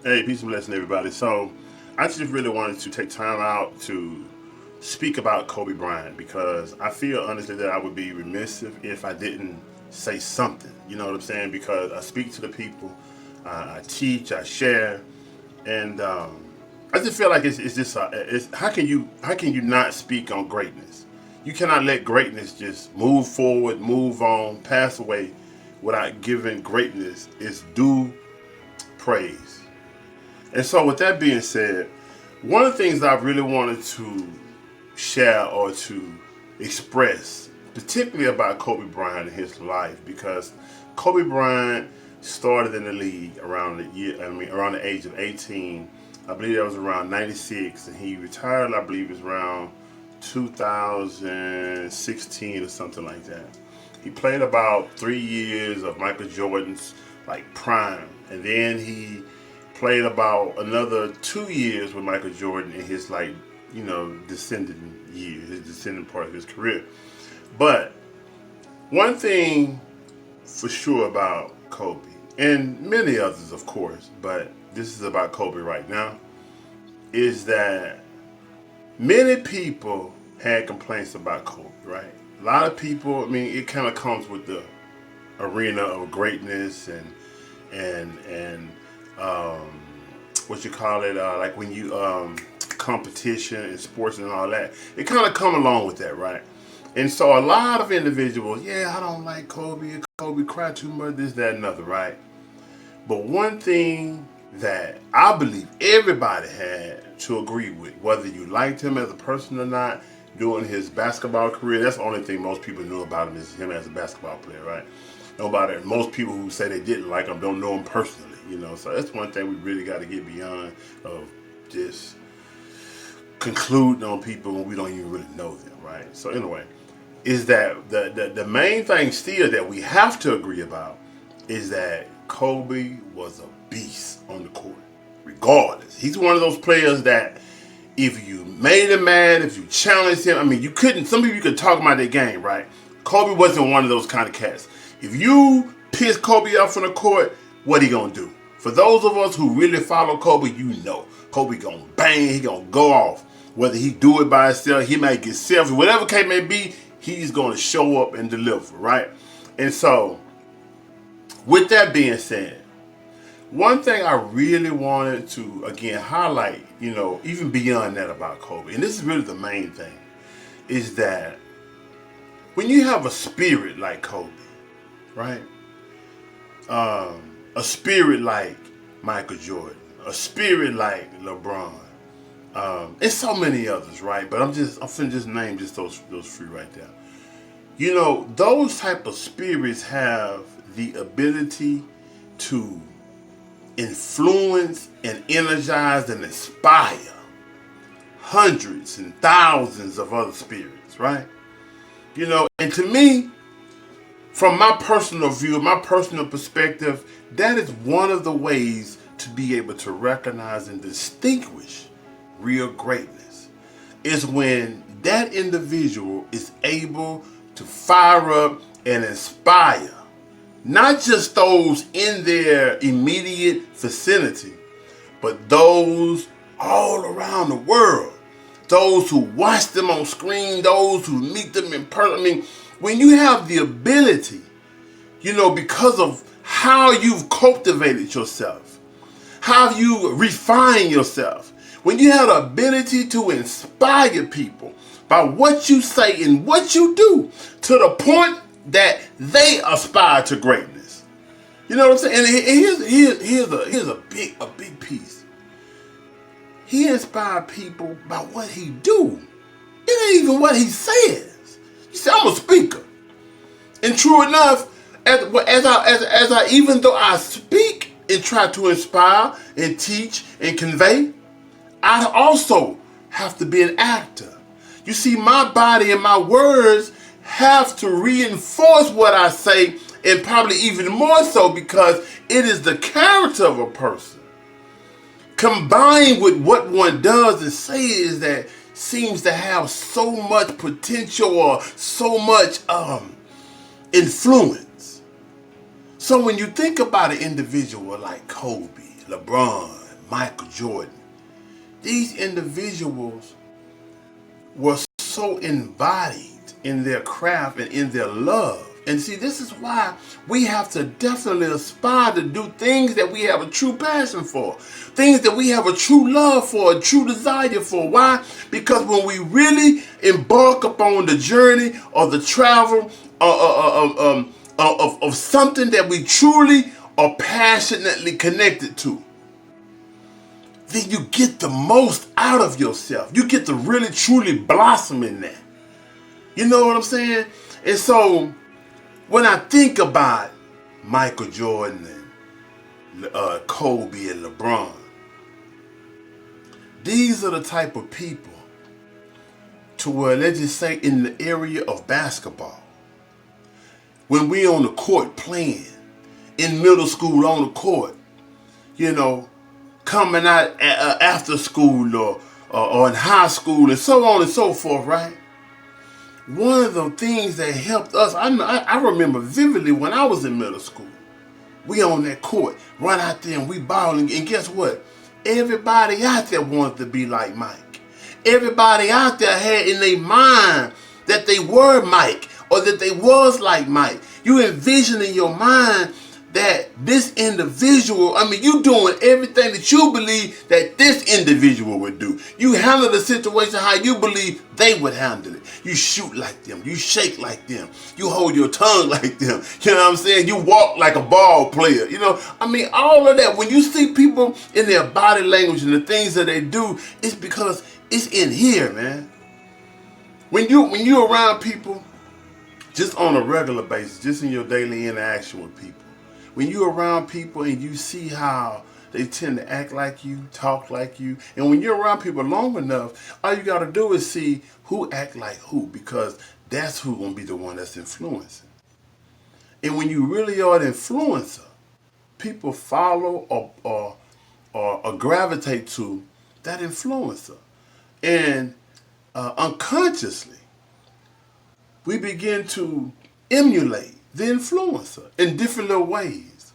Hey, peace and blessing, everybody. So, I just really wanted to take time out to speak about Kobe Bryant because I feel honestly that I would be remiss if I didn't say something. You know what I'm saying? Because I speak to the people, I teach, I share, and I just feel like it's just how can you not speak on greatness? You cannot let greatness just move forward, move on, pass away without giving greatness its due praise. And so, with that being said, one of the things I really wanted to share or to express, particularly about Kobe Bryant and his life, because Kobe Bryant started in the league around the age of 18. I believe that was around 96, and he retired, I believe, it was around 2016 or something like that. He played about 3 years of Michael Jordan's like prime, and then he played about another 2 years with Michael Jordan in his like descending years, his descending part of his career. But one thing for sure about Kobe, and many others, of course, but this is about Kobe right now, is that many people had complaints about Kobe, right? A lot of people, I mean, it kind of comes with the arena of greatness and um, what you call it, like when you competition and sports and all that. It kind of come along with that, right? And so a lot of individuals, yeah, I don't like Kobe. Kobe cried too much, this, that, and other, right? But one thing that I believe everybody had to agree with, whether you liked him as a person or not, during his basketball career, that's the only thing most people knew about him is him as a basketball player, right? Nobody, most people who say they didn't like him don't know him personally, you know. So that's one thing we really got to get beyond of just concluding on people when we don't even really know them, right? So anyway, is that the main thing still that we have to agree about is that Kobe was a beast on the court, regardless. He's one of those players that if you made him mad, if you challenged him, I mean, you couldn't, some people you could talk about their game, right? Kobe wasn't one of those kind of cats. If you piss Kobe off on the court, what he gonna do? For those of us who really follow Kobe, you know, Kobe gonna bang, he gonna go off. Whether he do it by himself, he might get selfish, whatever case may be, he's gonna show up and deliver, right? And so, with that being said, one thing I really wanted to again highlight, you know, even beyond that about Kobe, and this is really the main thing, is that when you have a spirit like Kobe, right? A spirit like Michael Jordan, a spirit like LeBron, and so many others, right? But I'm finna just name just those few right there. You know, those type of spirits have the ability to influence and energize and inspire hundreds and thousands of other spirits, right? You know, and to me, from my personal view, my personal perspective, that is one of the ways to be able to recognize and distinguish real greatness is when that individual is able to fire up and inspire not just those in their immediate vicinity, but those all around the world. Those who watch them on screen, those who meet them in person. I mean, when you have the ability, you know, because of how you've cultivated yourself, how you refine yourself, when you have the ability to inspire people by what you say and what you do to the point that they aspire to greatness. You know what I'm saying? And here's a big piece. He inspired people by what he do. It ain't even what he says. You see, I'm a speaker, and true enough, as I even though I speak and try to inspire and teach and convey, I also have to be an actor. You see, my body and my words have to reinforce what I say, and probably even more so because it is the character of a person combined with what one does and says that seems to have so much potential or so much influence. So when you think about an individual like Kobe, LeBron, Michael Jordan. These individuals were so embodied in their craft and in their love. And see, this is why we have to definitely aspire to do things that we have a true passion for, things that we have a true love for, a true desire for. Why? Because when we really embark upon the journey or the travel of something that we truly are passionately connected to, then you get the most out of yourself. You get to really truly blossom in that. You know what I'm saying? And so when I think about Michael Jordan and Kobe and LeBron, these are the type of people to where, let's just say in the area of basketball, when we on the court playing, in middle school on the court, you know, coming out after school or in high school and so on and so forth, right? One of the things that helped us, I remember vividly when I was in middle school, we on that court, run out there and we balling, and guess what? Everybody out there wanted to be like Mike. Everybody out there had in their mind that they were Mike or that they was like Mike. You envision in your mind that this individual, you doing everything that you believe that this individual would do. You handle the situation how you believe they would handle it. You shoot like them. You shake like them. You hold your tongue like them. You know what I'm saying? You walk like a ball player. You know, all of that. When you see people in their body language and the things that they do, it's because it's in here, man. When you're around people, just on a regular basis, just in your daily interaction with people, when you're around people and you see how they tend to act like you, talk like you, and when you're around people long enough, all you got to do is see who act like who, because that's who's going to be the one that's influencing. And when you really are an influencer, people follow or gravitate to that influencer. And unconsciously, we begin to emulate the influencer in different little ways.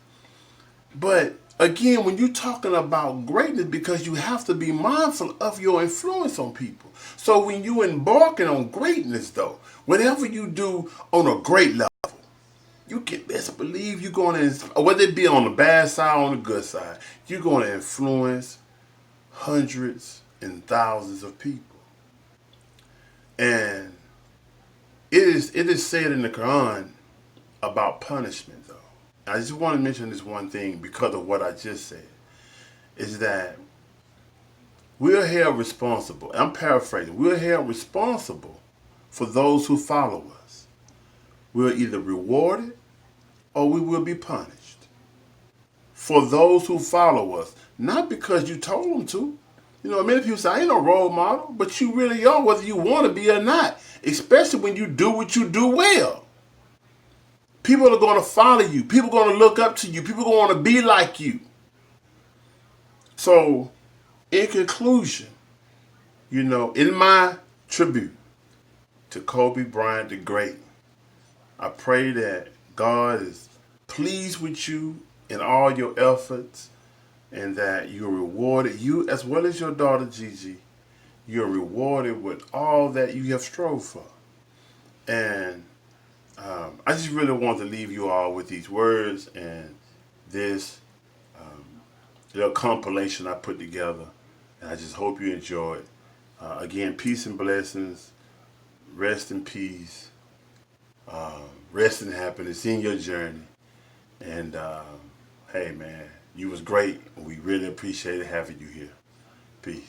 But again, when you're talking about greatness, because you have to be mindful of your influence on people. So when you're embarking on greatness, though, whatever you do on a great level, you can best believe you're going to, whether it be on the bad side or on the good side, you're going to influence hundreds and thousands of people. And it is said in the Quran about punishment, though. I just want to mention this one thing because of what I just said, is that we're held responsible. I'm paraphrasing. We're held responsible for those who follow us. We're either rewarded or we will be punished. For those who follow us, not because you told them to. You know, many people say, I ain't no role model, but you really are, whether you want to be or not, especially when you do what you do well. People are going to follow you. People are going to look up to you. People are going to want to be like you. So, in conclusion, you know, in my tribute to Kobe Bryant the Great, I pray that God is pleased with you in all your efforts and that you're rewarded, you as well as your daughter Gigi, you're rewarded with all that you have strove for. And I just really want to leave you all with these words and this little compilation I put together. And I just hope you enjoy it. Again, peace and blessings. Rest in peace. Rest in happiness in your journey. And hey, man, you was great. We really appreciated having you here. Peace.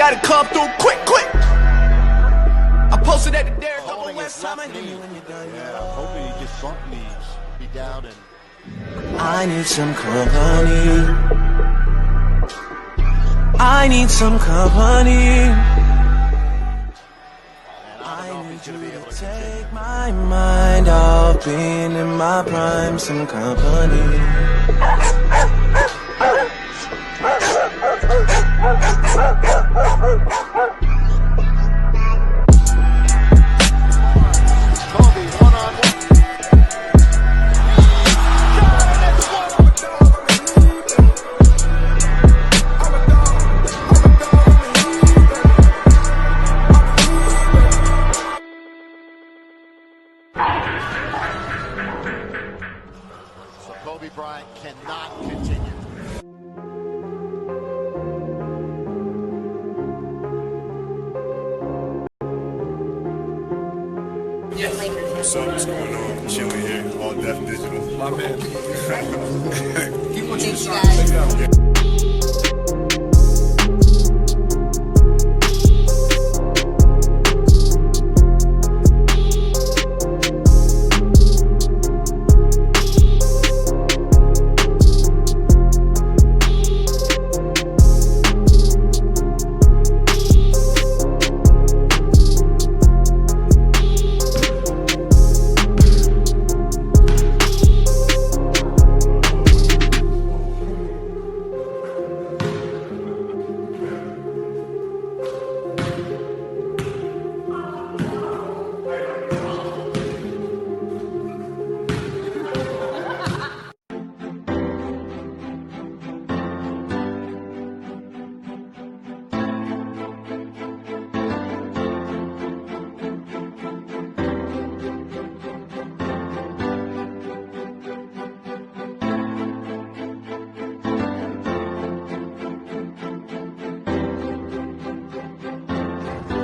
gotta come through quick, quick. I posted at the Derrick Holding his left knee. Yeah, hoping he gets front knees. Be down and. I need some company. I need some company. I need you to take my mind off being in my prime. Some company. Bryant cannot continue. What's up? What's going on? Chilling here, all deaf digital. My man. Keep what you shot.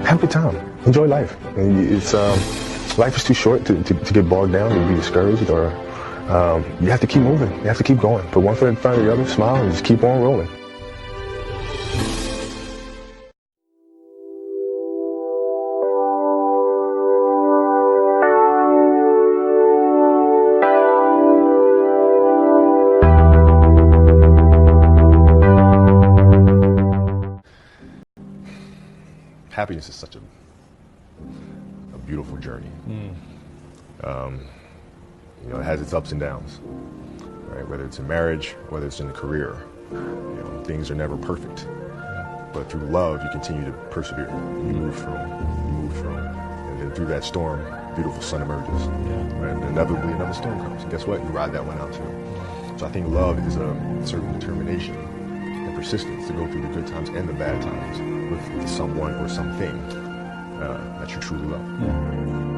Have a good time. Enjoy life. It's life is too short to get bogged down and be discouraged, or you have to keep moving. You have to keep going. Put one foot in front of the other, smile, and just keep on rolling. Happiness is such a beautiful journey. You know, it has its ups and downs, right? Whether it's in marriage, whether it's in a career, you know, things are never perfect. But through love, you continue to persevere. You move through, and then through that storm, beautiful sun emerges. Right? And inevitably, another storm comes. And guess what? You ride that one out too. So I think love is a certain determination and persistence to go through the good times and the bad times with someone or something that you truly love.